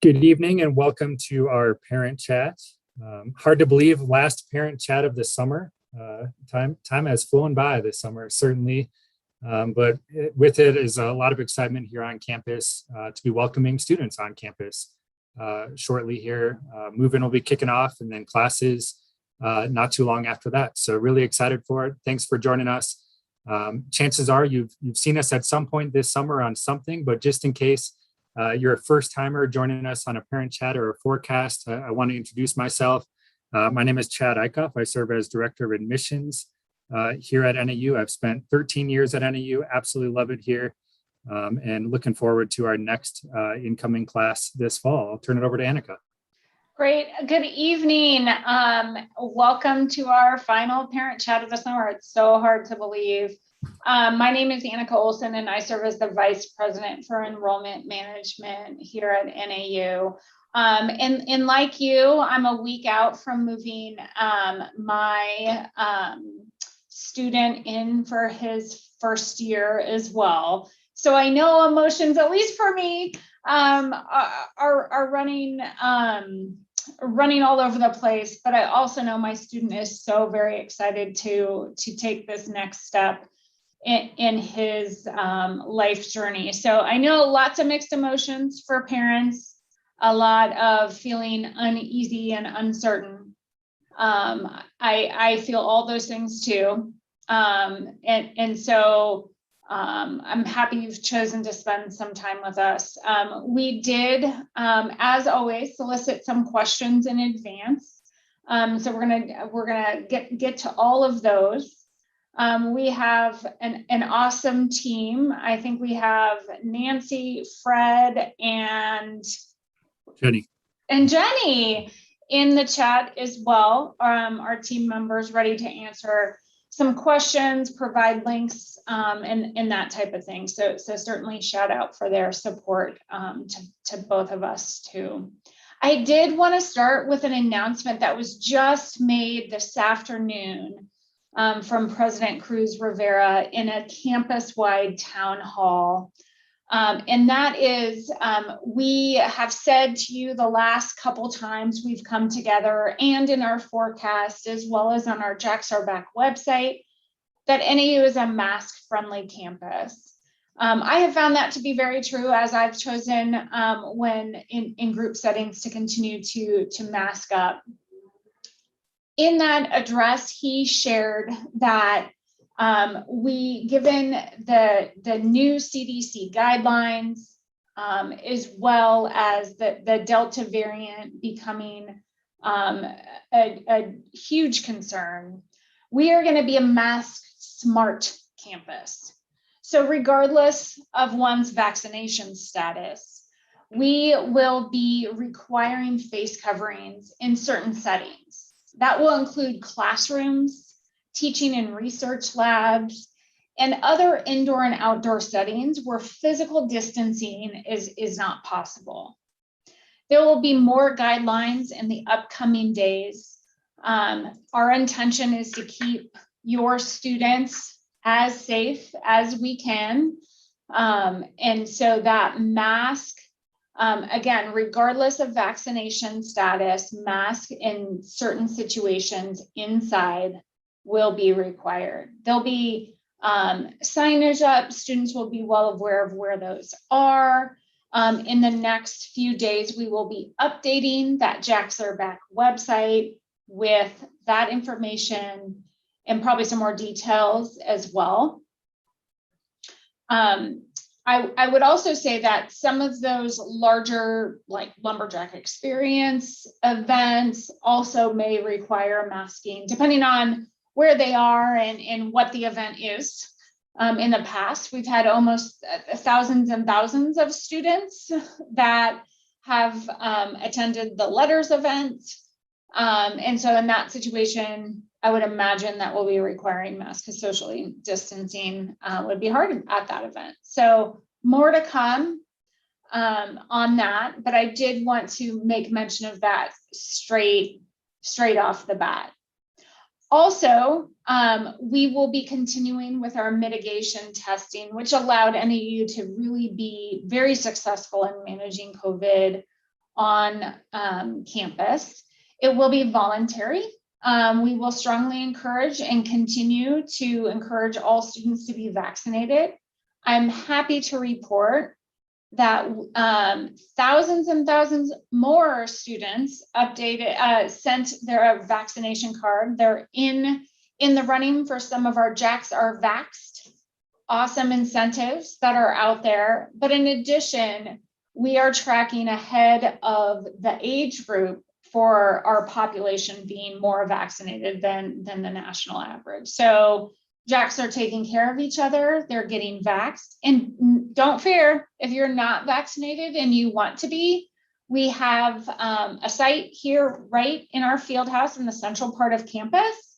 Good evening and welcome to our parent chat. Hard to believe, last parent chat of the summer. Time has flown by this summer, certainly, but with it is a lot of excitement here on campus to be welcoming students on campus shortly here. Move-in will be kicking off and then classes not too long after that. So really excited for it. Thanks for joining us. Chances are you've seen us at some point this summer on something, but just in case you're a first timer joining us on a parent chat or a forecast, I want to introduce myself. My name is Chad Eichhoff. I serve as Director of Admissions here at NAU. I've spent 13 years at NAU, absolutely love it here, and looking forward to our next incoming class this fall. I'll turn it over to Annika. Great. Good evening. Welcome to our final parent chat of the summer. It's so hard to believe. My name is Annika Olson, and I serve as the Vice President for Enrollment Management here at NAU. And like you, I'm a week out from moving my student in for his first year as well. So I know emotions, at least for me, are running all over the place. But I also know my student is so very excited to take this next step in his life journey. So I know lots of mixed emotions for parents, a lot of feeling uneasy and uncertain. I feel all those things too. So I'm happy you've chosen to spend some time with us. We did, as always, solicit some questions in advance. So we're gonna get to all of those. We have an awesome team. I think we have Nancy, Fred, and Jenny in the chat as well. Our team members ready to answer some questions, provide links, and that type of thing. So certainly shout out for their support to both of us too. I did want to start with an announcement that was just made this afternoon from President Cruz Rivera in a campus-wide town hall. And that is, we have said to you the last couple times we've come together and in our forecast, as well as on our Jax Card website, that NAU is a mask-friendly campus. I have found that to be very true, as I've chosen when in group settings to continue to mask up. In that address, he shared that given the new CDC guidelines, as well as the Delta variant becoming a huge concern, we are going to be a mask-smart campus. So regardless of one's vaccination status, we will be requiring face coverings in certain settings. That will include classrooms, teaching and research labs, and other indoor and outdoor settings where physical distancing is not possible. There will be more guidelines in the upcoming days. Our intention is to keep your students as safe as we can. And so that mask, again, regardless of vaccination status, mask in certain situations inside will be required. There'll be signage up. Students will be well aware of where those are. In the next few days, we will be updating that Jax Card website with that information and probably some more details as well. I would also say that some of those larger, like Lumberjack Experience events, also may require masking, depending on where they are and what the event is. In the past, we've had almost thousands and thousands of students that have attended the Letters event. And so in that situation, I would imagine that we'll be requiring masks because socially distancing would be hard at that event. So more to come on that, but I did want to make mention of that straight off the bat. Also, we will be continuing with our mitigation testing, which allowed NAU to really be very successful in managing COVID on campus. It will be voluntary. We will strongly encourage and continue to encourage all students to be vaccinated. I'm happy to report that thousands and thousands more students sent their vaccination card. They're in the running for some of our Jax are Vaxxed awesome incentives that are out there. But in addition, we are tracking ahead of the age group for our population being more vaccinated than the national average. So Jax are taking care of each other. They're getting vaxxed. And don't fear, if you're not vaccinated and you want to be, we have a site here right in our field house in the central part of campus.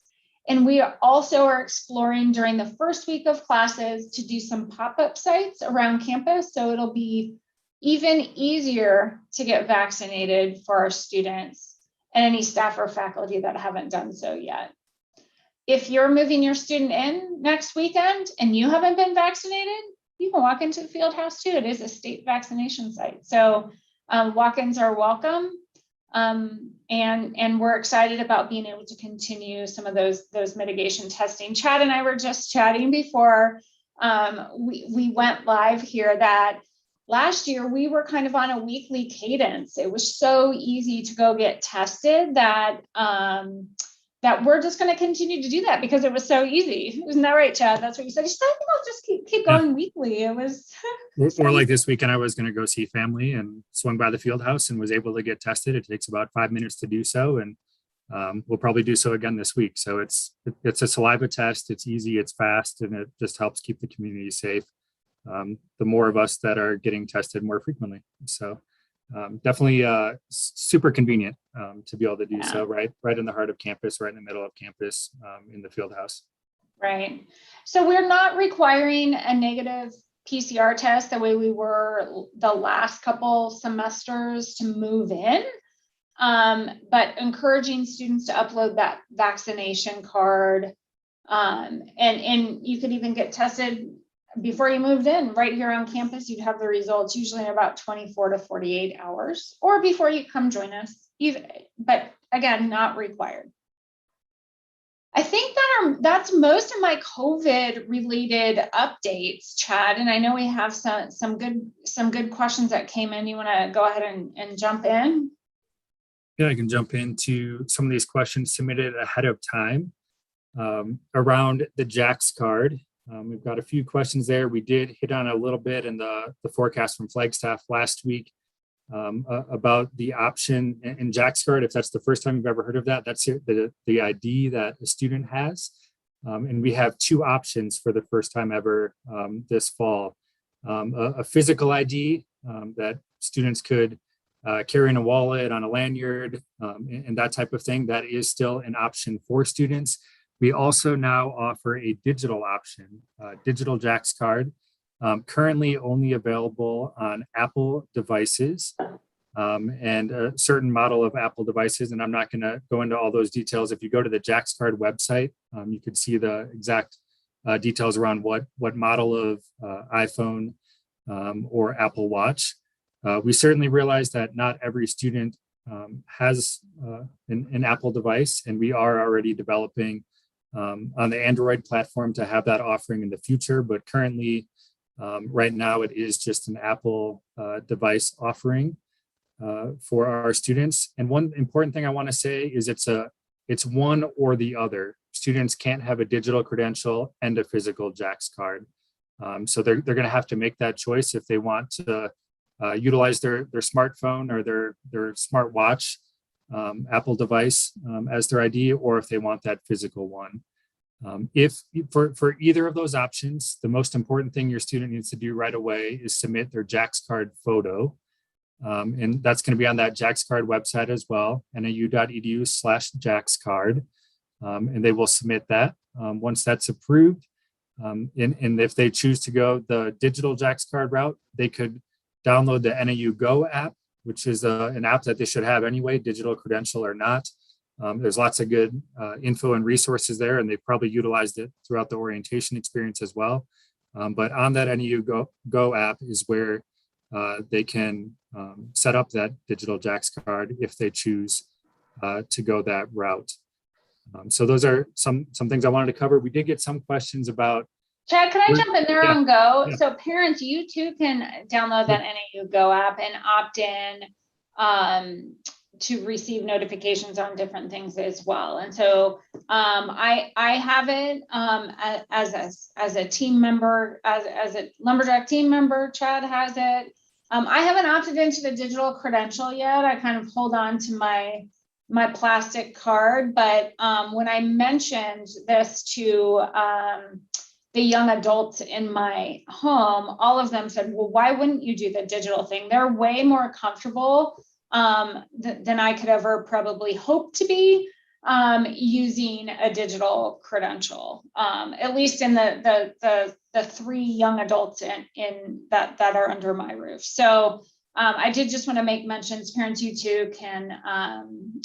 And we also are exploring during the first week of classes to do some pop-up sites around campus. So it'll be even easier to get vaccinated for our students and any staff or faculty that haven't done so yet. If you're moving your student in next weekend and you haven't been vaccinated, you can walk into the field house too. It is a state vaccination site. So walk-ins are welcome. And we're excited about being able to continue some of those mitigation testing. Chad and I were just chatting before we went live here that last year we were kind of on a weekly cadence. It was so easy to go get tested that that we're just going to continue to do that because it was so easy. Isn't that right, Chad? That's what you said. You said, I think I'll just keep going weekly. It was or like this weekend, I was going to go see family and swung by the field house and was able to get tested. It takes about 5 minutes to do so. And we'll probably do so again this week. So it's a saliva test. It's easy, it's fast, and it just helps keep the community safe. The more of us that are getting tested more frequently. So definitely super convenient to be able to do so right in the heart of campus, right in the middle of campus in the field house. Right. So we're not requiring a negative PCR test the way we were the last couple semesters to move in, but encouraging students to upload that vaccination card. And you could even get tested before you moved in right here on campus. You'd have the results usually in about 24 to 48 hours or before you come join us, but again, not required. I think that's most of my COVID related updates, Chad. And I know we have some good questions that came in. You want to go ahead and jump in? Yeah, I can jump into some of these questions submitted ahead of time around the Jax card. We've got a few questions there. We did hit on a little bit in the forecast from Flagstaff last week about the option in Jax Card. If that's the first time you've ever heard of that, that's the ID that a student has. And we have two options for the first time ever this fall. A physical ID that students could carry in a wallet, on a lanyard, and that type of thing. That is still an option for students. We also now offer a digital option, digital Jax Card, currently only available on Apple devices and a certain model of Apple devices. And I'm not going to go into all those details. If you go to the Jax Card website, you can see the exact details around what model of iPhone or Apple Watch. We certainly realize that not every student has an Apple device, and we are already developing on the Android platform to have that offering in the future. But currently, right now, it is just an Apple device offering for our students. And one important thing I want to say is it's one or the other. Students can't have a digital credential and a physical Jax card. So they're going to have to make that choice if they want to utilize their smartphone or their smartwatch Apple device as their ID, or if they want that physical one. If for either of those options, the most important thing your student needs to do right away is submit their Jax Card photo. And that's going to be on that Jax Card website as well, nau.edu/JaxCard. And they will submit that. Once that's approved, and if they choose to go the digital Jax Card route, they could download the NAU Go app, which is an app that they should have anyway, digital credential or not. There's lots of good info and resources there, and they've probably utilized it throughout the orientation experience as well. But on that NAU Go app is where they can set up that digital Jax card if they choose to go that route. So those are some things I wanted to cover. We did get some questions about. Chad, can I jump in there on Go? Yeah. So parents, you too can download that NAU Go app and opt in to receive notifications on different things as well. And so I have it as a team member, as a Lumberjack team member. Chad has it. I haven't opted into the digital credential yet. I kind of hold on to my plastic card, but when I mentioned this to the young adults in my home, all of them said, well, why wouldn't you do the digital thing? They're way more comfortable than I could ever probably hope to be using a digital credential, at least in the 3 young adults in that are under my roof. So I did just want to make mentions. Parents, you too can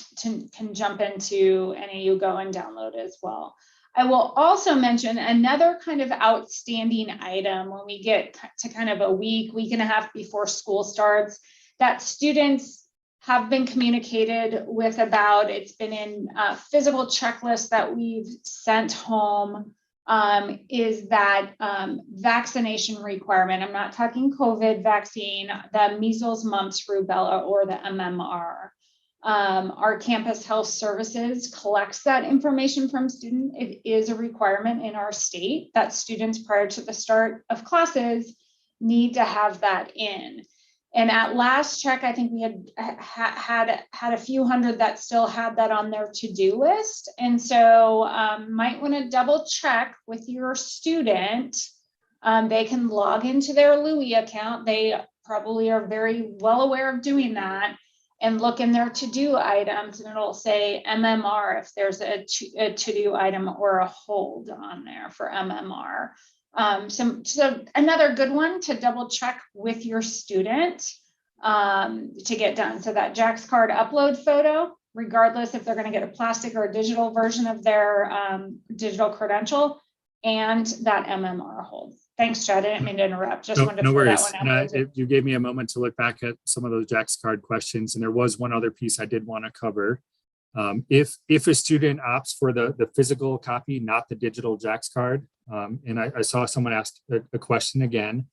jump into NAU Go and download as well. I will also mention another kind of outstanding item when we get to kind of a week and a half before school starts that students have been communicated with about. It's been in physical checklists that we've sent home, is that vaccination requirement. I'm not talking COVID vaccine, the measles, mumps, rubella, or the MMR. Our campus health services collects that information from students. It is a requirement in our state that students prior to the start of classes need to have that in. And at last check, I think we had a few hundred that still had that on their to-do list. And so might want to double check with your student. They can log into their LUI account. They probably are very well aware of doing that, and look in their to-do items, and it'll say MMR if there's a to-do item or a hold on there for MMR. So another good one to double check with your student to get done. So that Jax Card upload photo, regardless if they're going to get a plastic or a digital version of their digital credential, and that MMR hold. Thanks, Chad. I didn't mean to interrupt. Just wanted to no worries. that one out. You gave me a moment to look back at some of those Jax Card questions, and there was one other piece I did want to cover. If a student opts for the physical copy, not the digital Jax Card, and I saw someone ask a question again,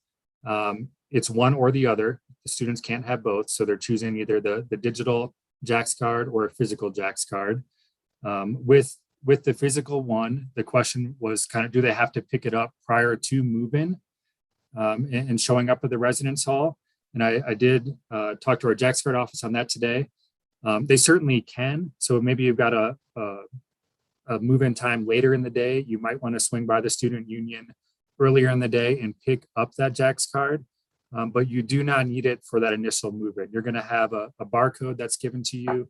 it's one or the other. The students can't have both, so they're choosing either the digital Jax Card or a physical Jax Card. With the physical one, the question was kind of, do they have to pick it up prior to move-in and showing up at the residence hall? And I did talk to our Jax Card office on that today. They certainly can. So maybe you've got a move-in time later in the day. You might want to swing by the student union earlier in the day and pick up that Jax Card. But you do not need it for that initial move-in. You're going to have a barcode that's given to you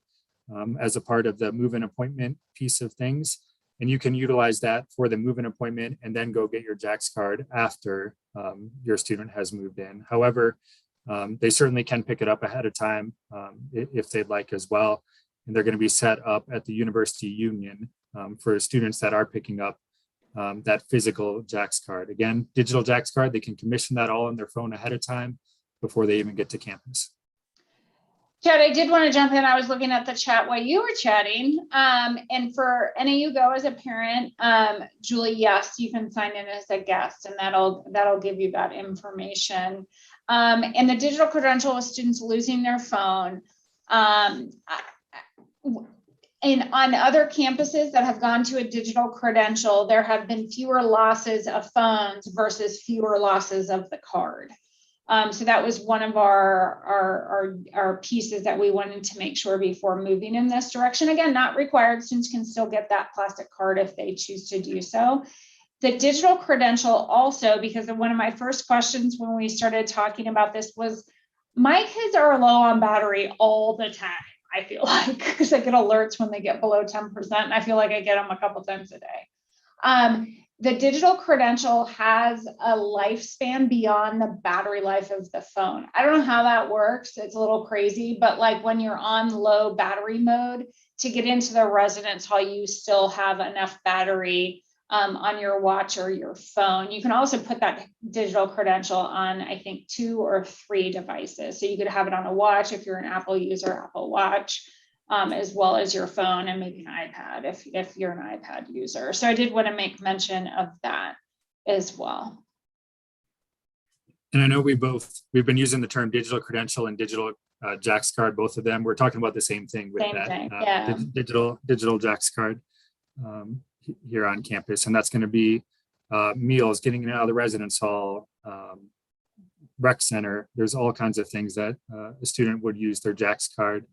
as a part of the move-in appointment piece of things. And you can utilize that for the move-in appointment and then go get your Jax Card after your student has moved in. However, they certainly can pick it up ahead of time if they'd like as well. And they're going to be set up at the University Union for students that are picking up that physical Jax Card. Again, digital Jax Card, they can commission that all on their phone ahead of time before they even get to campus. Chad, I did want to jump in. I was looking at the chat while you were chatting. And for NAU Go as a parent, Julie, yes, you can sign in as a guest, and that'll give you that information. And the digital credential with students losing their phone. And on other campuses that have gone to a digital credential, there have been fewer losses of phones versus fewer losses of the card. So that was one of our pieces that we wanted to make sure before moving in this direction. Again, not required. Students can still get that plastic card if they choose to do so. The digital credential also, because one of my first questions when we started talking about this was, my kids are low on battery all the time. I feel like, because I get alerts when they get below 10%. And I feel like I get them a couple times a day. The digital credential has a lifespan beyond the battery life of the phone. I don't know how that works. It's a little crazy, but like when you're on low battery mode, to get into the residence hall, you still have enough battery on your watch or your phone. You can also put that digital credential on, I think, 2 or 3 devices. So you could have it on a watch if you're an Apple user, Apple Watch, as well as your phone, and maybe an iPad if you're an iPad user. So I did want to make mention of that as well. And I know we've been using the term digital credential and digital Jax Card, both of them. We're talking about the same thing with Same that thing, yeah. digital Jax Card here on campus. And that's going to be meals, getting it out of the residence hall, rec center. There's all kinds of things that a student would use their Jax Card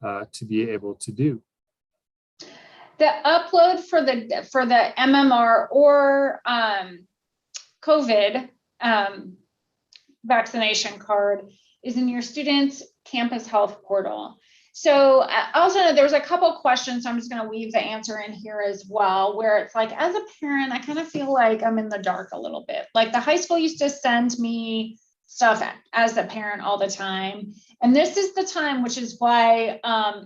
to be able to do. The upload for the MMR or COVID vaccination card is in your student's campus health portal. So also there's a couple questions, so I'm just going to weave the answer in here as well, where it's like, as a parent, I kind of feel like I'm in the dark a little bit. Like the high school used to send me stuff as a parent all the time. And this is the time, which is why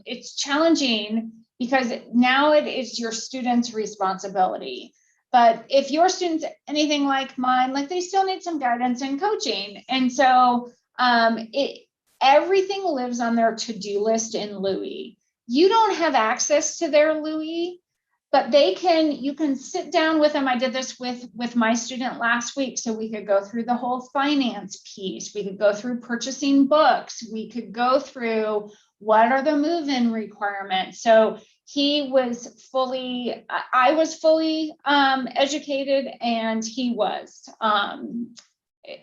it's challenging, because now it is your student's responsibility. But if your student's anything like mine, like they still need some guidance and coaching. And so everything lives on their to-do list in Louis. You don't have access to their Louis, but you can sit down with them. I did this with my student last week, so we could go through the whole finance piece. We could go through purchasing books. We could go through what are the move-in requirements. So I was fully educated, and he was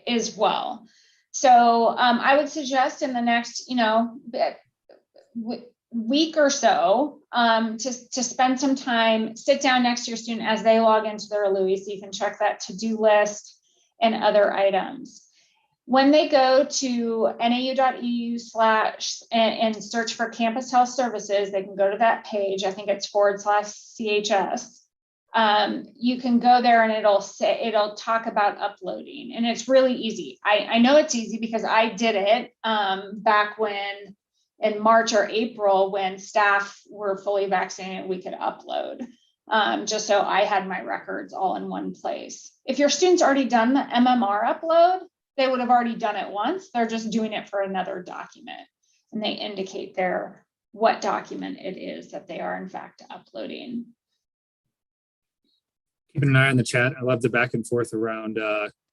as well. So I would suggest in the next, week or so to spend some time, sit down next to your student as they log into their Louis, so you can check that to-do list and other items. When they go to nau.edu/ and search for campus health services, they can go to that page. I think it's /CHS. You can go there and it'll talk about uploading, and it's really easy. I know it's easy because I did it back when in March or April, when staff were fully vaccinated, we could upload just so I had my records all in one place. If your student's already done the MMR upload, they would have already done it once. They're just doing it for another document, and they indicate what document it is that they are in fact uploading. Keeping an eye on the chat. I love the back and forth around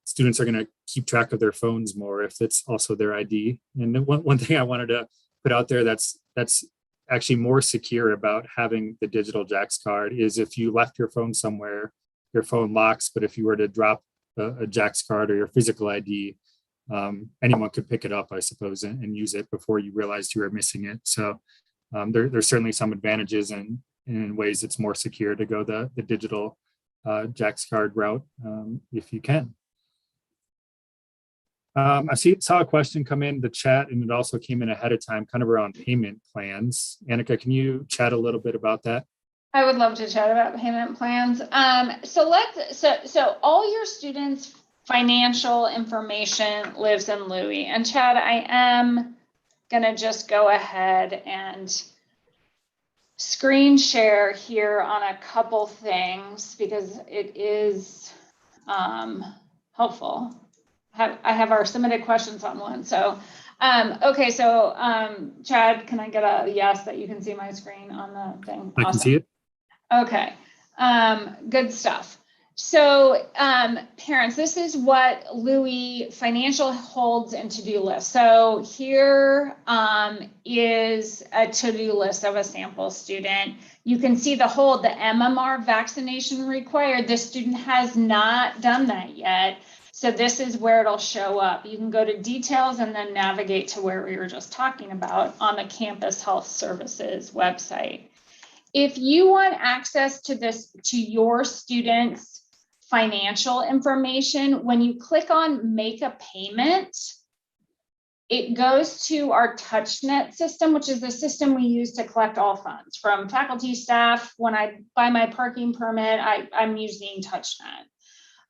students are going to keep track of their phones more if it's also their ID. And one thing I wanted to put out there that's actually more secure about having the digital Jax Card is if you left your phone somewhere, your phone locks, but if you were to drop a Jax Card or your physical ID, anyone could pick it up, I suppose, and use it before you realized you were missing it. So there's certainly some advantages, and in ways it's more secure to go the digital Jax Card route if you can. I saw a question come in the chat, and it also came in ahead of time, kind of around payment plans. Annika, can you chat a little bit about that? I would love to chat about payment plans. So all your students' financial information lives in Louis. And Chad, I am gonna just go ahead and screen share here on a couple things because it is helpful. I have our submitted questions on one. So, okay, so Chad, can I get a yes that you can see my screen on the thing? I can see it. Okay, good stuff. So parents, this is what Louis Financial holds in to-do list. So here is a to-do list of a sample student. You can see the MMR vaccination required. This student has not done that yet. So this is where it'll show up. You can go to details and then navigate to where we were just talking about on the Campus Health Services website. If you want access to your students' financial information, when you click on make a payment, it goes to our TouchNet system, which is the system we use to collect all funds from faculty, staff. When I buy my parking permit, I'm using TouchNet.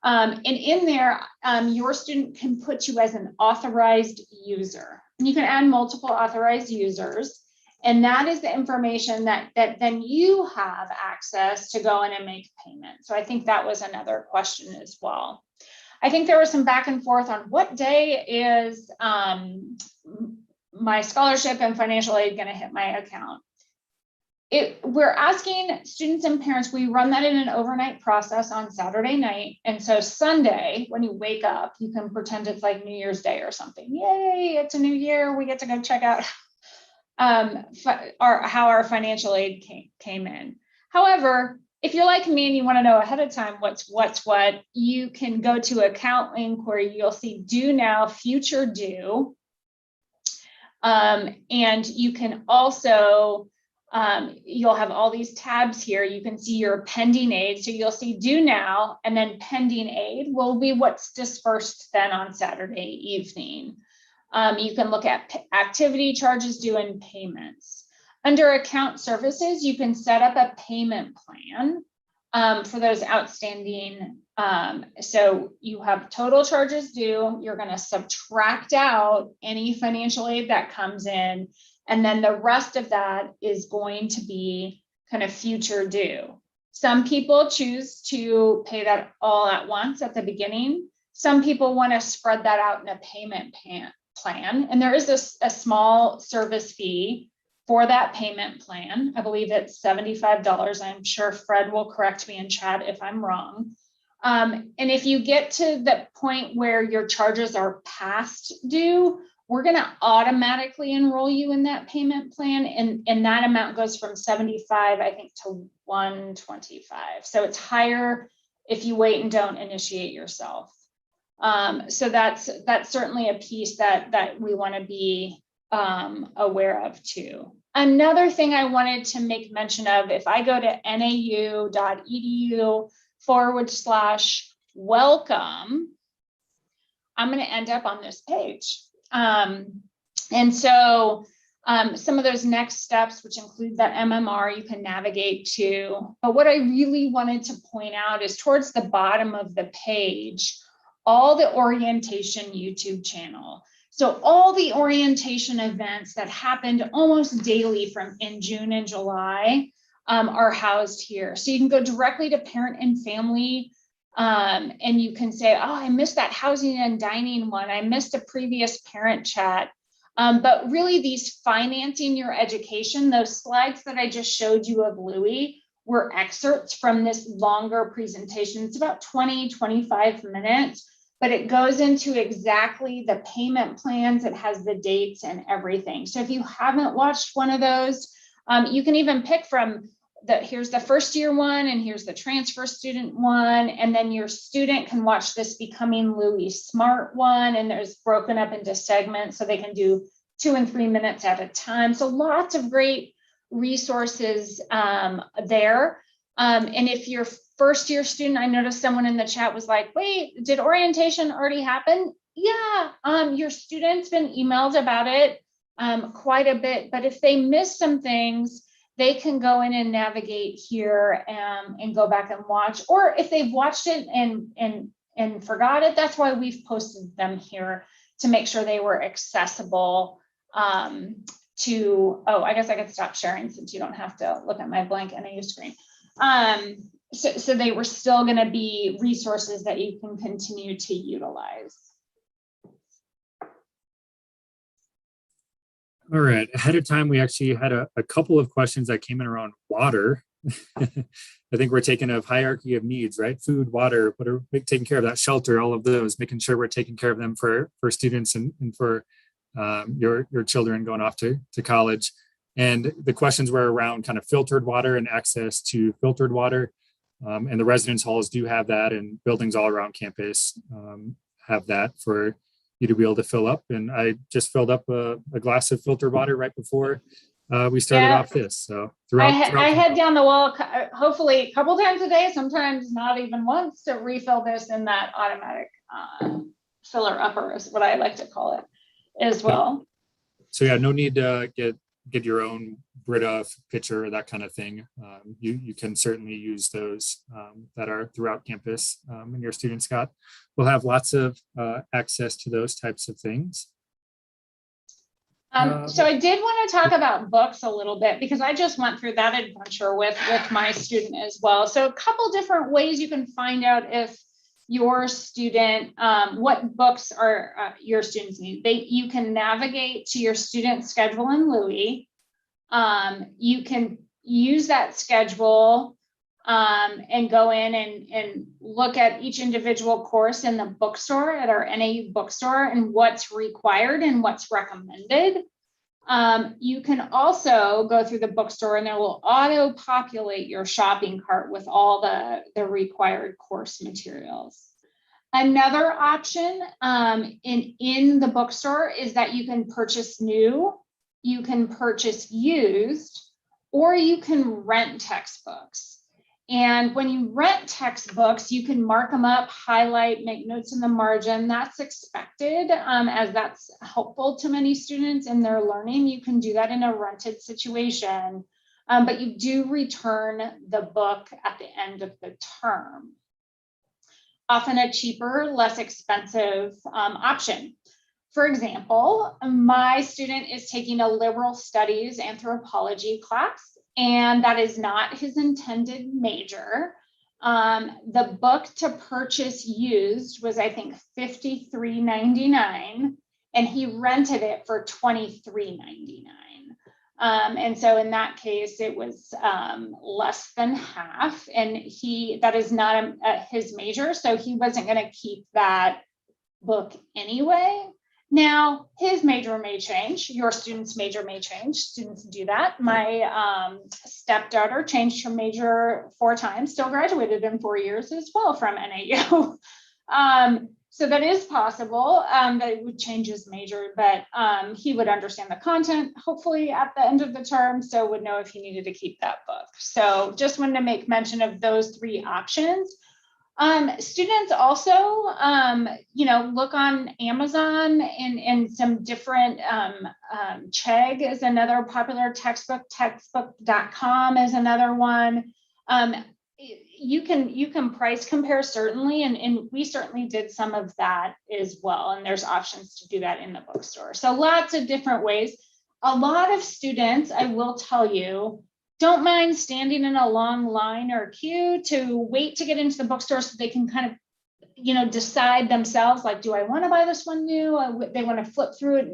And in there, your student can put you as an authorized user. And you can add multiple authorized users. And that is the information that then you have access to go in and make payment. So I think that was another question as well. I think there was some back and forth on what day is my scholarship and financial aid going to hit my account. We're asking students and parents, we run that in an overnight process on Saturday night. And so Sunday, when you wake up, you can pretend it's like New Year's Day or something. Yay, it's a new year. We get to go check out how our financial aid came in. However, if you're like me and you want to know ahead of time what's what, you can go to account link where you'll see due now, future due. And you can also, you'll have all these tabs here. You can see your pending aid. So you'll see due now, and then pending aid will be what's dispersed then on Saturday evening. You can look at activity charges due and payments. Under account services, you can set up a payment plan for those outstanding. So you have total charges due. You're going to subtract out any financial aid that comes in. And then the rest of that is going to be kind of future due. Some people choose to pay that all at once at the beginning. Some people want to spread that out in a payment plan. And there is a small service fee for that payment plan. I believe it's $75. I'm sure Fred will correct me in chat if I'm wrong. And if you get to the point where your charges are past due, we're going to automatically enroll you in that payment plan. And that amount goes from 75, I think, to 125. So it's higher if you wait and don't initiate yourself. So that's certainly a piece that we want to be aware of too. Another thing I wanted to make mention of, if I go to nau.edu/welcome, I'm going to end up on this page. And so some of those next steps, which include that MMR, you can navigate to. But what I really wanted to point out is towards the bottom of the page, all the orientation YouTube channel. So all the orientation events that happened almost daily in June and July are housed here. So you can go directly to parent and family, and you can say, oh, I missed that housing and dining one. I missed a previous parent chat. But really these financing your education, those slides that I just showed you of Louie were excerpts from this longer presentation. It's about 20-25 minutes. But it goes into exactly the payment plans. It has the dates and everything. So if you haven't watched one of those, you can even pick from here's the first year one, and here's the transfer student one. And then your student can watch this Becoming Louie Smart one. And there's broken up into segments so they can do 2 and 3 minutes at a time. So lots of great resources there. And if you're first year student, I noticed someone in the chat was like, wait, did orientation already happen? Yeah, your student's been emailed about it quite a bit, but if they miss some things, they can go in and navigate here and go back and watch, or if they've watched it and forgot it, that's why we've posted them here to make sure they were accessible to, oh, I guess I could stop sharing since you don't have to look at my blank NAU screen. So they were still going to be resources that you can continue to utilize. All right. Ahead of time, we actually had a couple of questions that came in around water. I think we're taking a hierarchy of needs, right? Food, water, what are we taking care of, that shelter, all of those, making sure we're taking care of them for students and for your children going off to college. And the questions were around kind of filtered water and access to filtered water. And the residence halls do have that, and buildings all around campus have that for you to be able to fill up. And I just filled up a glass of filtered water right before we started off this. So I head down the wall, hopefully a couple times a day, sometimes not even once, to refill this in that automatic filler upper is what I like to call it as well. So yeah, no need to get your own Brita pitcher or that kind of thing. You can certainly use those that are throughout campus, and your students will have lots of access to those types of things. So I did want to talk about books a little bit because I just went through that adventure with my student as well. So a couple different ways you can find out if your student, what books are your students need. You can navigate to your student schedule in Louis. You can use that schedule and go in and look at each individual course in the bookstore at our NAU bookstore and what's required and what's recommended. You can also go through the bookstore and it will auto-populate your shopping cart with all the required course materials. Another option in the bookstore is that you can purchase new, you can purchase used, or you can rent textbooks. And when you rent textbooks, you can mark them up, highlight, make notes in the margin. That's expected as that's helpful to many students in their learning. You can do that in a rented situation, but you do return the book at the end of the term. Often a cheaper, less expensive option. For example, my student is taking a liberal studies anthropology class, and that is not his intended major. The book to purchase used was, I think, $53.99, and he rented it for $23.99. And so in that case, it was less than half, and that is not his major, so he wasn't going to keep that book anyway. Now, his major may change, your student's major may change, students do that. My stepdaughter changed her major 4 times, still graduated in 4 years as well from NAU. So that is possible that it would change his major, but he would understand the content, hopefully at the end of the term, so would know if he needed to keep that book. So just wanted to make mention of those 3 options. Students also, look on Amazon and some different, Chegg is another popular textbook, textbook.com is another one. You can price compare certainly, and we certainly did some of that as well. And there's options to do that in the bookstore. So lots of different ways. A lot of students, I will tell you, don't mind standing in a long line or queue to wait to get into the bookstore so they can kind of, decide themselves, like, do I want to buy this one new? They want to flip through it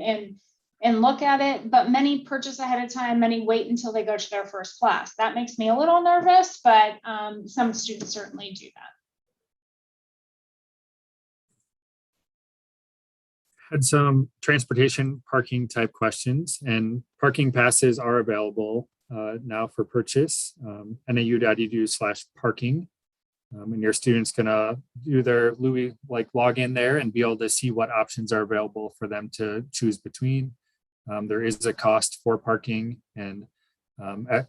and look at it, but many purchase ahead of time, many wait until they go to their first class. That makes me a little nervous, but some students certainly do that. Had some transportation parking type questions, and parking passes are available now for purchase. NAU.edu/parking. And your student's gonna do their Louis login there and be able to see what options are available for them to choose between. There is a cost for parking, and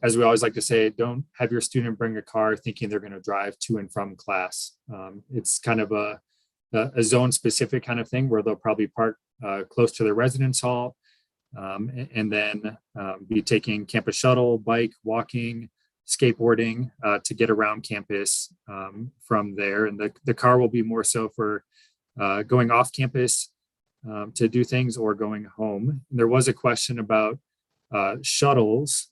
as we always like to say, don't have your student bring a car thinking they're going to drive to and from class. It's kind of a zone specific kind of thing where they'll probably park close to their residence hall, and then be taking campus shuttle, bike, walking, skateboarding to get around campus from there. And the car will be more so for going off campus to do things or going home. And there was a question about shuttles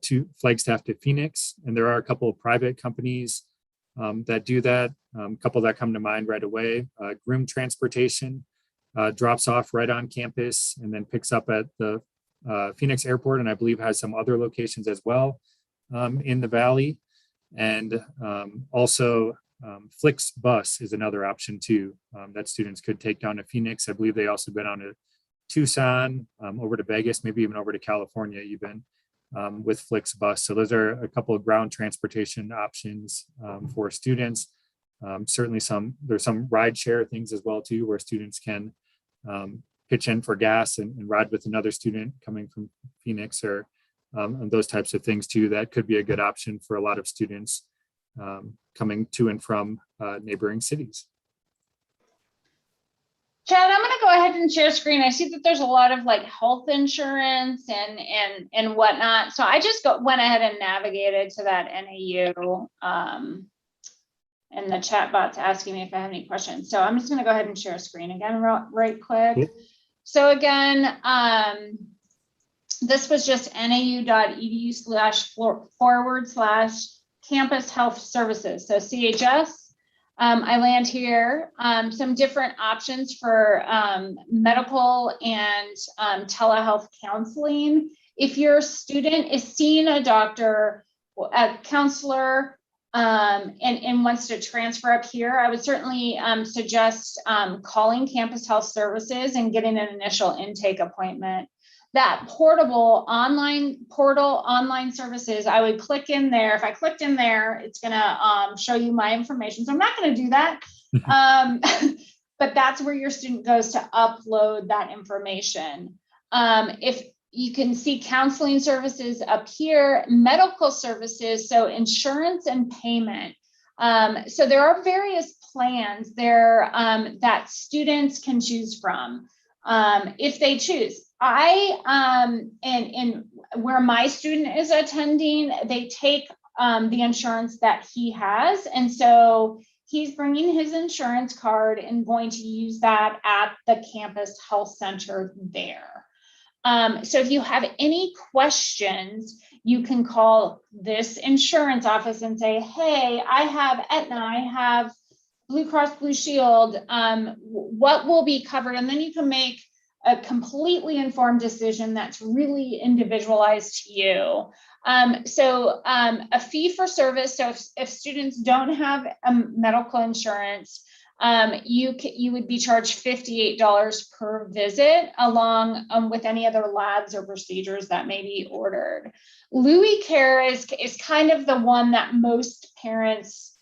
to Flagstaff to Phoenix, and there are a couple of private companies that do that. A couple that come to mind right away. Groom Transportation drops off right on campus and then picks up at the Phoenix Airport, and I believe has some other locations as well in the Valley. And also Flix Bus is another option too, that students could take down to Phoenix. I believe they also been on to Tucson, over to Vegas, maybe even over to California even with Flix Bus. So those are a couple of ground transportation options for students. Certainly there's some ride share things as well too, where students can pitch in for gas and ride with another student coming from Phoenix, or and those types of things too. That could be a good option for a lot of students coming to and from neighboring cities. Chad, I'm going to go ahead and share screen. I see that there's a lot of health insurance and whatnot. So I just went ahead and navigated to that NAU, and the chat bot's asking me if I have any questions. So I'm just going to go ahead and share screen again right quick. So again, this was just nau.edu//campus health services. So CHS. I land here. Some different options for medical and telehealth counseling. If your student is seeing a doctor, a counselor, and wants to transfer up here, I would certainly suggest calling Campus Health Services and getting an initial intake appointment. That portable online services, I would click in there. If I clicked in there, it's gonna show you my information. So I'm not gonna do that. But that's where your student goes to upload that information. If you can see counseling services up here, medical services, so insurance and payment. So there are various plans there that students can choose from if they choose. And where my student is attending, they take the insurance that he has. And so he's bringing his insurance card and going to use that at the campus health center there. So if you have any questions, you can call this insurance office and say, hey, I have Aetna, I have Blue Cross Blue Shield, what will be covered? And then you can make a completely informed decision that's really individualized to you. So a fee for service. So if students don't have medical insurance, you would be charged $58 per visit, along with any other labs or procedures that may be ordered. Louis Care is kind of the one that most parents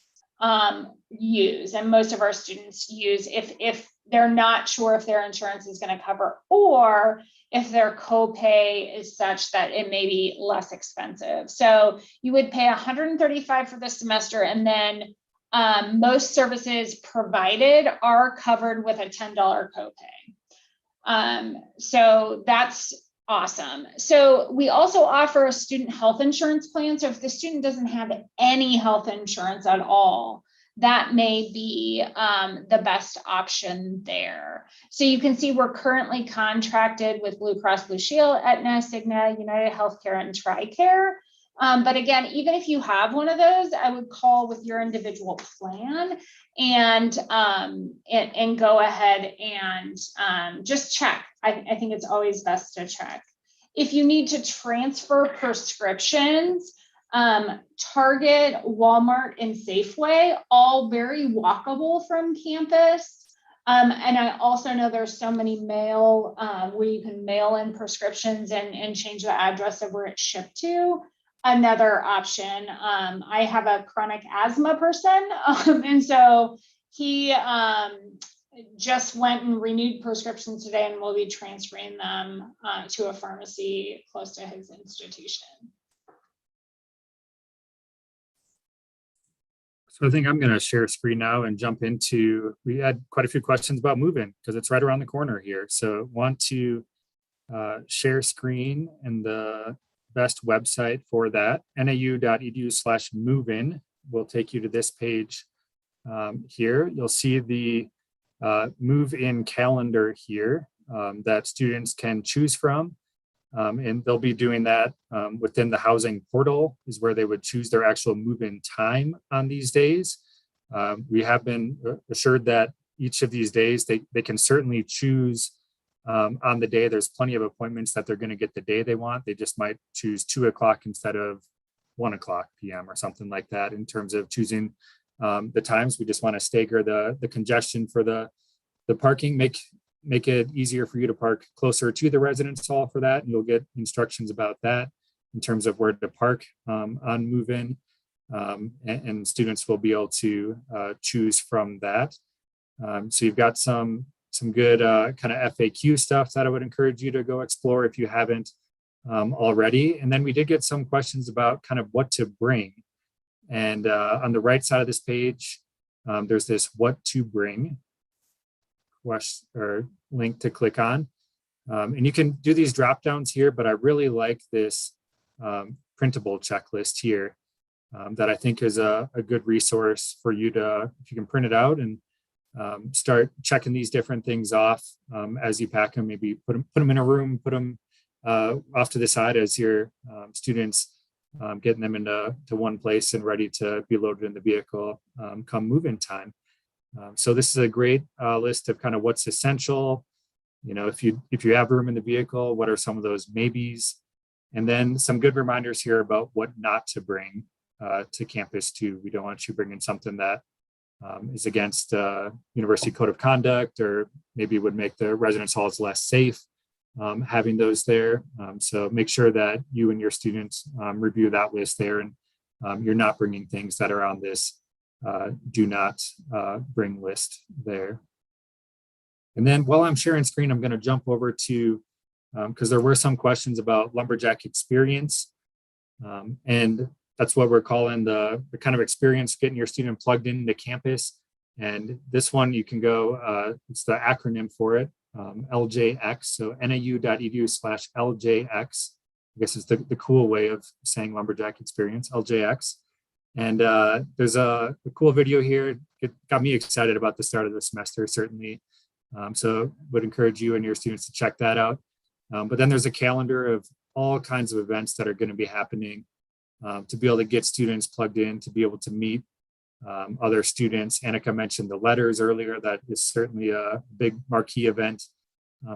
use, and most of our students use if they're not sure if their insurance is going to cover, or if their copay is such that it may be less expensive. So you would pay $135 for the semester, and then most services provided are covered with a $10 copay. So that's awesome. So we also offer a student health insurance plan. So if the student doesn't have any health insurance at all, that may be the best option there. So you can see we're currently contracted with Blue Cross Blue Shield, Aetna, Cigna, United Healthcare, and TRICARE. But again, even if you have one of those, I would call with your individual plan and go ahead and just check. I think it's always best to check. If you need to transfer prescriptions, Target, Walmart, and Safeway, all very walkable from campus. And I also know there's so many mail where you can mail in prescriptions and change the address of where it's shipped to. Another option. I have a chronic asthma person, and so he just went and renewed prescriptions today, and will be transferring them to a pharmacy close to his institution. So I think I'm going to share screen now and jump into, we had quite a few questions about move-in because it's right around the corner here. So want to share screen, and the best website for that, nau.edu/move-in, will take you to this page here. You'll see the move-in calendar here that students can choose from. And they'll be doing that within the housing portal is where they would choose their actual move-in time on these days. We have been assured that each of these days they can certainly choose on the day. There's plenty of appointments that they're going to get the day they want. They just might choose 2 o'clock instead of 1 o'clock p.m. or something like that in terms of choosing the times. We just want to stagger the congestion for the parking, make it easier for you to park closer to the residence hall for that. And you'll get instructions about that in terms of where to park on move-in. And students will be able to choose from that. So you've got some good kind of FAQ stuff that I would encourage you to go explore if you haven't already. And then we did get some questions about kind of what to bring. And on the right side of this page, there's this what to bring question or link to click on. And you can do these drop downs here, but I really like this printable checklist here that I think is a good resource for you to, if you can print it out and start checking these different things off as you pack them. Maybe put them in a room, put them off to the side as your students getting them into one place and ready to be loaded in the vehicle come move-in time. So this is a great list of kind of what's essential. You know, if you have room in the vehicle, what are some of those maybes? And then some good reminders here about what not to bring to campus too. We don't want you bringing something that is against university code of conduct, or maybe would make the residence halls less safe having those there. So make sure that you and your students review that list there, and you're not bringing things that are on this do not bring list there. And then while I'm sharing screen, I'm going to jump over to, because there were some questions about lumberjack experience. And that's what we're calling the kind of experience getting your student plugged into campus. And this one you can go, it's the acronym for it, LJX. So nau.edu/LJX. I guess it's the cool way of saying lumberjack experience, LJX. And there's a cool video here. It got me excited about the start of the semester, certainly. So would encourage you and your students to check that out. But then there's a calendar of all kinds of events that are going to be happening to be able to get students plugged in, to be able to meet other students. Annika mentioned the letters earlier. That is certainly a big marquee event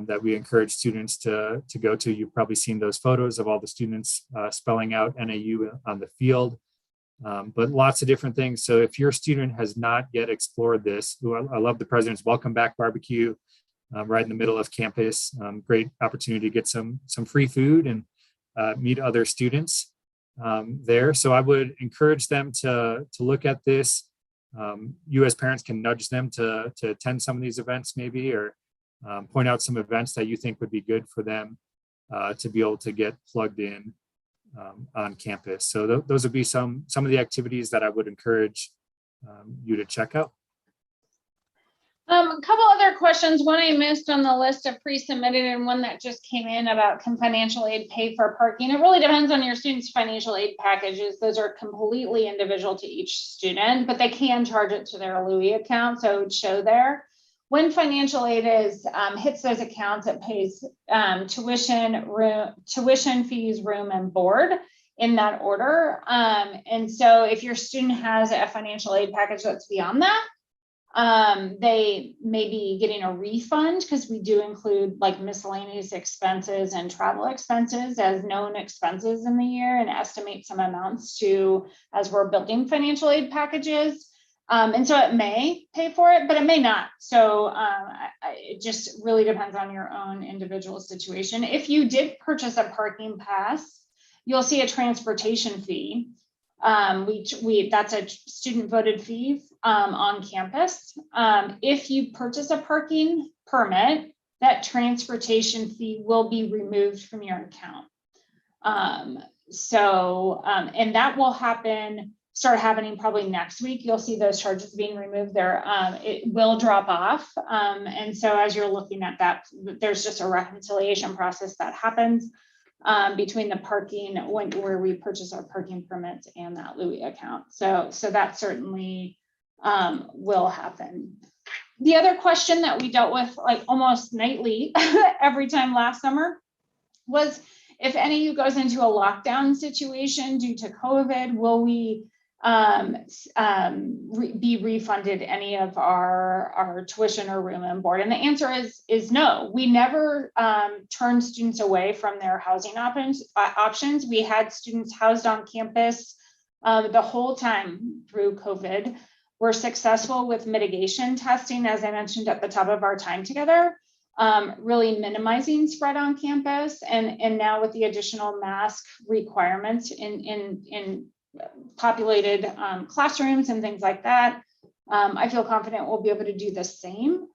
that we encourage students to go to. You've probably seen those photos of all the students spelling out NAU on the field. But lots of different things. So if your student has not yet explored this, I love the President's Welcome Back barbecue right in the middle of campus. Great opportunity to get some free food and meet other students there. So I would encourage them to look at this. You as parents can nudge them to attend some of these events maybe, or point out some events that you think would be good for them to be able to get plugged in on campus. So those would be some of the activities that I would encourage you to check out. A couple other questions. One I missed on the list of pre-submitted, and one that just came in about, can financial aid pay for parking? It really depends on your student's financial aid packages. Those are completely individual to each student, but they can charge it to their LUI account, so it would show there. When financial aid hits those accounts, it pays tuition fees, room and board in that order. And so if your student has a financial aid package that's beyond that, they may be getting a refund, because we do include like miscellaneous expenses and travel expenses as known expenses in the year, and estimate some amounts to as we're building financial aid packages. And so it may pay for it, but it may not. So it just really depends on your own individual situation. If you did purchase a parking pass, you'll see a transportation fee. That's a student voted fee on campus. If you purchase a parking permit, that transportation fee will be removed from your account. And that will start happening probably next week. You'll see those charges being removed there. It will drop off. And so as you're looking at that, there's just a reconciliation process that happens between the parking where we purchase our parking permits and that LUI account. So that certainly will happen. The other question that we dealt with like almost nightly every time last summer was, if NAU goes into a lockdown situation due to COVID, will we be refunded any of our tuition or room and board? And the answer is no. We never turned students away from their housing options. We had students housed on campus the whole time through COVID. We're successful with mitigation testing, as I mentioned at the top of our time together, really minimizing spread on campus. And now with the additional mask requirements in populated classrooms and things like that, I feel confident we'll be able to do the same.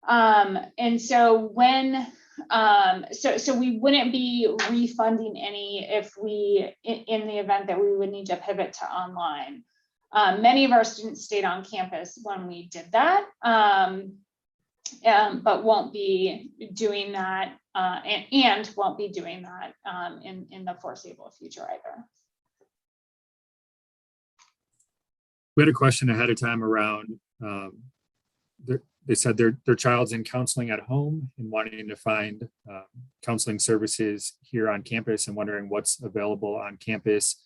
And so so we wouldn't be refunding any if in the event that we would need to pivot to online. Many of our students stayed on campus when we did that, but won't be doing that and won't be doing that in the foreseeable future either. We had a question ahead of time around they said their child's in counseling at home and wanting to find counseling services here on campus and wondering what's available on campus.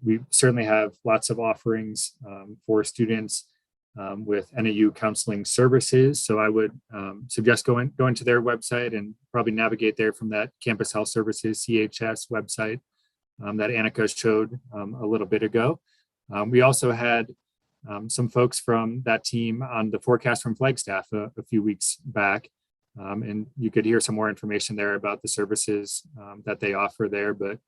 We certainly have lots of offerings for students with NAU counseling services. So I would suggest going to their website and probably navigate there from that Campus Health Services CHS website that Annika showed a little bit ago. We also had some folks from that team on the forecast from Flagstaff a few weeks back. And you could hear some more information there about the services that they offer there. But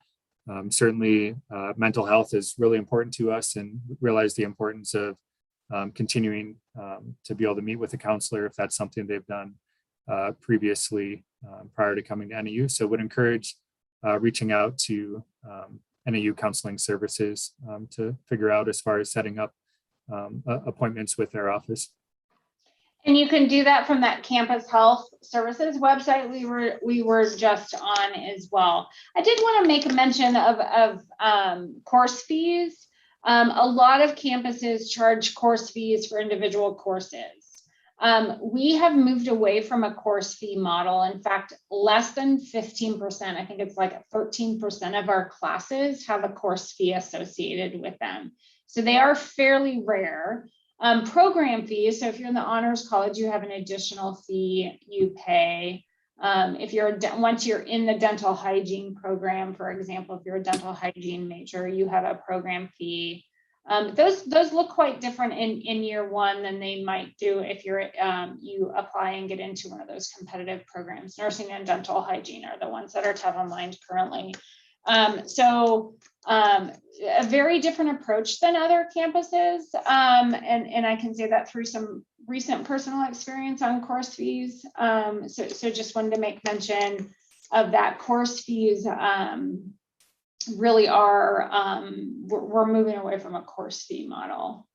certainly mental health is really important to us, and realize the importance of continuing to be able to meet with a counselor if that's something they've done previously prior to coming to NAU. So would encourage reaching out to NAU counseling services to figure out as far as setting up appointments with their office. And you can do that from that Campus Health Services website we were just on as well. I did want to make a mention of course fees. A lot of campuses charge course fees for individual courses. We have moved away from a course fee model. In fact, less than 15%, I think it's like 13% of our classes have a course fee associated with them. So they are fairly rare. Program fees, so if you're in the honors college, you have an additional fee you pay. Once you're in the dental hygiene program, for example, if you're a dental hygiene major, you have a program fee. Those look quite different in year one than they might do if you apply and get into one of those competitive programs. Nursing and dental hygiene are the ones that are top of mind currently. A very different approach than other campuses. And I can say that through some recent personal experience on course fees. So just wanted to make mention of that. Course fees really are, we're moving away from a course fee model.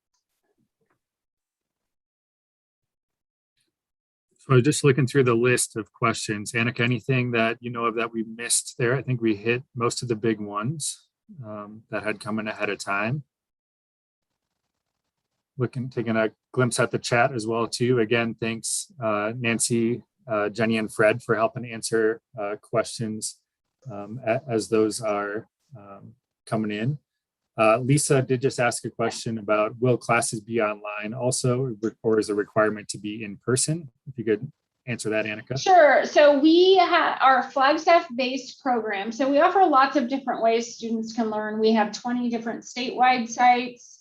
So just looking through the list of questions, Annika, anything that you know of that we missed there? I think we hit most of the big ones that had come in ahead of time. Taking a glimpse at the chat as well too. Again, thanks Nancy, Jenny, and Fred for helping answer questions as those are coming in. Lisa did just ask a question about, will classes be online also, or is a requirement to be in person? If you could answer that, Annika. Sure. So we have our Flagstaff-based program. So we offer lots of different ways students can learn. We have 20 different statewide sites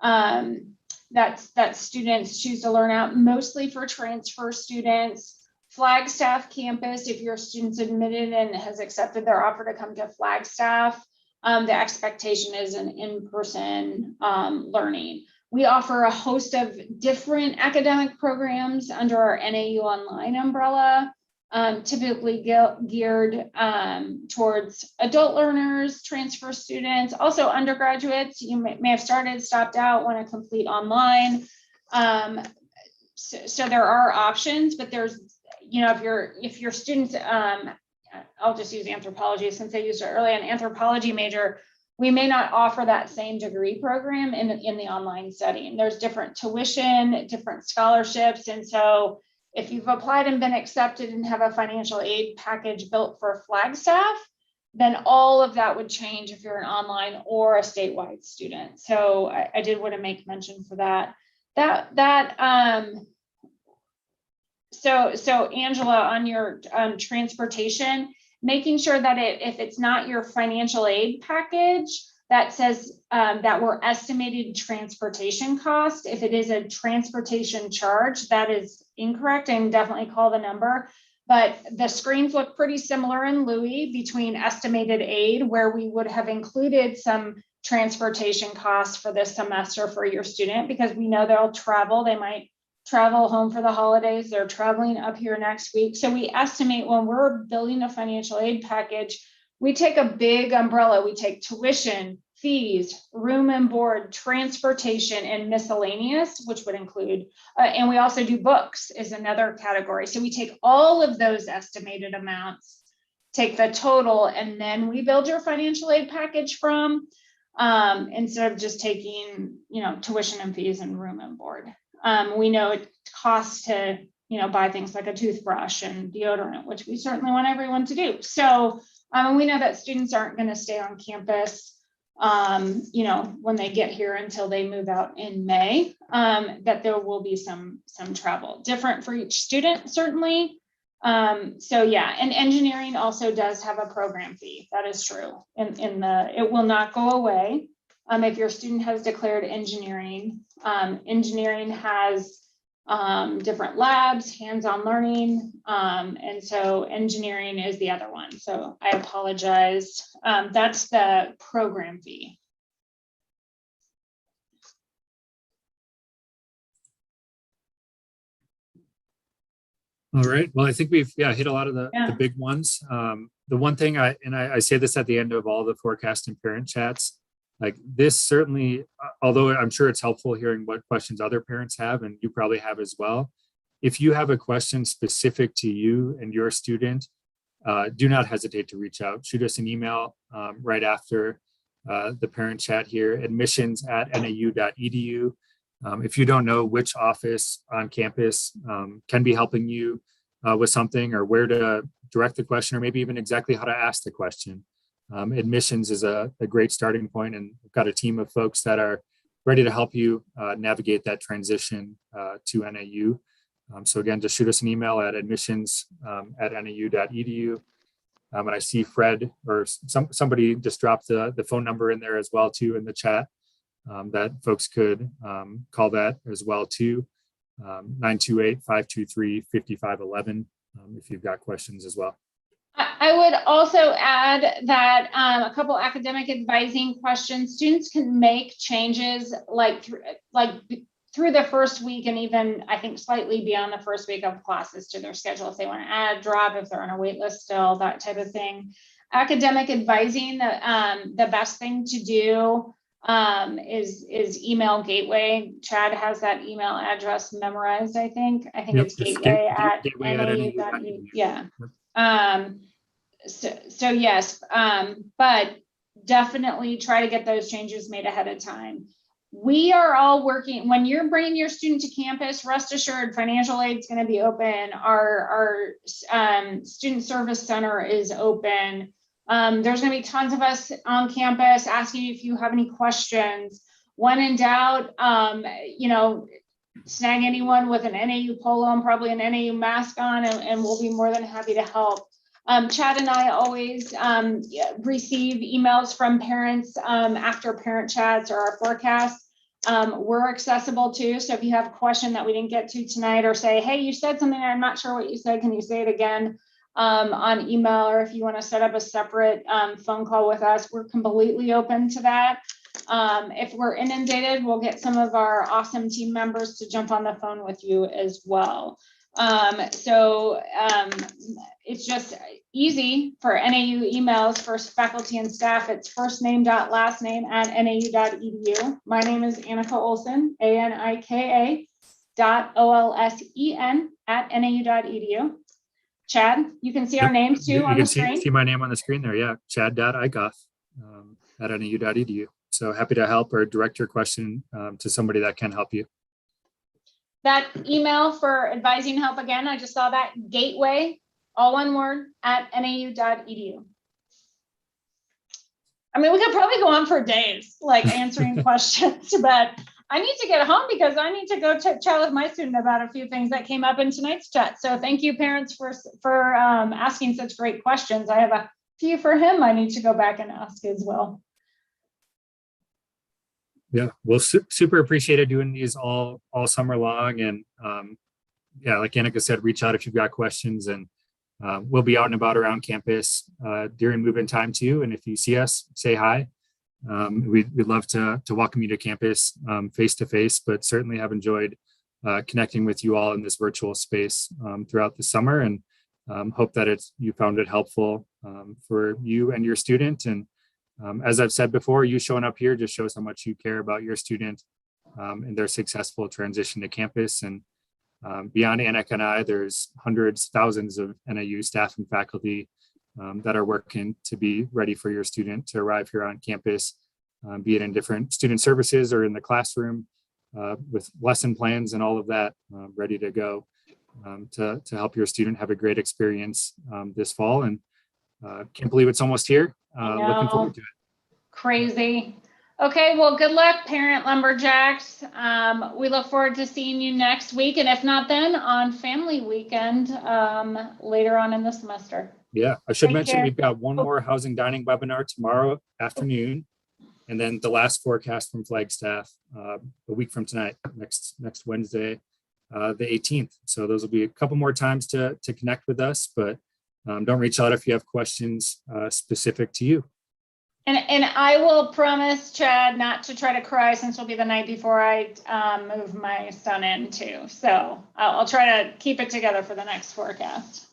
that students choose to learn at, mostly for transfer students. Flagstaff campus, if your student's admitted and has accepted their offer to come to Flagstaff, the expectation is an in-person learning. We offer a host of different academic programs under our NAU Online umbrella, typically geared towards adult learners, transfer students, also undergraduates. You may have started, stopped out, want to complete online. So there are options, but there's, if your students, I'll just use anthropology since I used it earlier, an anthropology major, we may not offer that same degree program in the online setting. There's different tuition, different scholarships. And so if you've applied and been accepted and have a financial aid package built for Flagstaff, then all of that would change if you're an online or a statewide student. So I did want to make mention for that. So Angela, on your transportation, making sure that if it's not your financial aid package that says that we're estimated transportation cost, if it is a transportation charge, that is incorrect, and definitely call the number. But the screens look pretty similar in Louis between estimated aid, where we would have included some transportation costs for this semester for your student, because we know they'll travel. They might travel home for the holidays. They're traveling up here next week. So we estimate when we're building a financial aid package, we take a big umbrella. We take tuition, fees, room and board, transportation, and miscellaneous, which would include, and we also do books is another category. So we take all of those estimated amounts, take the total, and then we build your financial aid package from, instead of just taking, tuition and fees and room and board. We know it costs to, buy things like a toothbrush and deodorant, which we certainly want everyone to do. So we know that students aren't going to stay on campus, when they get here until they move out in May, that there will be some travel, different for each student, certainly. So yeah, and engineering also does have a program fee. That is true. It will not go away. If your student has declared engineering, engineering has different labs, hands-on learning, and so engineering is the other one. So I apologize. That's the program fee. All right. Well, I think we've hit a lot of the big ones. The one thing I say this at the end of all the forecast and parent chats, like this certainly, although I'm sure it's helpful hearing what questions other parents have, and you probably have as well. If you have a question specific to you and your student, do not hesitate to reach out. Shoot us an email right after the parent chat here, admissions@nau.edu. If you don't know which office on campus can be helping you with something, or where to direct the question, or maybe even exactly how to ask the question, admissions is a great starting point, and we've got a team of folks that are ready to help you navigate that transition to NAU. So again, just shoot us an email at admissions@nau.edu. And I see Fred or somebody just dropped the phone number in there as well too in the chat, that folks could call that as well too, 928-523-5511 if you've got questions as well. I would also add that a couple academic advising questions, students can make changes through the first week, and even I think slightly beyond the first week of classes to their schedule if they want to add, drop, if they're on a wait list still, that type of thing. Academic advising, the best thing to do is email Gateway. Chad has that email address memorized, I think. Yep, it's gateway@nau.edu. Yeah. So yes, but definitely try to get those changes made ahead of time. We are all working, when you're bringing your student to campus, rest assured financial aid is going to be open. Our student service center is open. There's going to be tons of us on campus asking you if you have any questions. When in doubt, snag anyone with an NAU polo and probably an NAU mask on, and we'll be more than happy to help. Chad and I always receive emails from parents after parent chats or our forecasts. We're accessible too. So if you have a question that we didn't get to tonight, or say, hey, you said something, I'm not sure what you said, can you say it again on email? Or if you want to set up a separate phone call with us, we're completely open to that. If we're inundated, we'll get some of our awesome team members to jump on the phone with you as well. It's just easy for NAU emails for faculty and staff. It's first name dot last name at nau.edu. My name is Annika Olsen, ANIKA .OLSEN at nau.edu. Chad, you can see our names too on the screen. See my name on the screen there. Yeah, chad.igoff at nau.edu. So happy to help or direct your question to somebody that can help you. That email for advising help, again, I just saw that, gateway, all one word, at nau.edu. I mean, we could probably go on for days, like answering questions, but I need to get home because I need to go chat with my student about a few things that came up in tonight's chat. So thank you, parents, for asking such great questions. I have a few for him I need to go back and ask as well. Yeah, well, super appreciated doing these all summer long. And yeah, like Annika said, reach out if you've got questions, and we'll be out and about around campus during move-in time too. And if you see us, say hi. We'd love to welcome you to campus face to face, but certainly have enjoyed connecting with you all in this virtual space throughout the summer, and hope that you found it helpful for you and your student. And as I've said before, you showing up here just shows how much you care about your student and their successful transition to campus. And beyond Annika and I, there's hundreds, thousands of NAU staff and faculty that are working to be ready for your student to arrive here on campus, be it in different student services or in the classroom, with lesson plans and all of that ready to go to help your student have a great experience this fall. And can't believe it's almost here. Looking forward to it. Crazy. Okay, well, good luck, Parent Lumberjacks. We look forward to seeing you next week, and if not then, on Family Weekend later on in the semester. Yeah, I should Take mention care. we've got one more housing dining webinar tomorrow afternoon, and then the last forecast from Flagstaff a week from tonight, next Wednesday, the 18th. So those will be a couple more times to connect with us, but don't reach out if you have questions specific to you. And I will promise, Chad, not to try to cry since it'll be the night before I move my son in too. So I'll try to keep it together for the next forecast.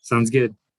Sounds good.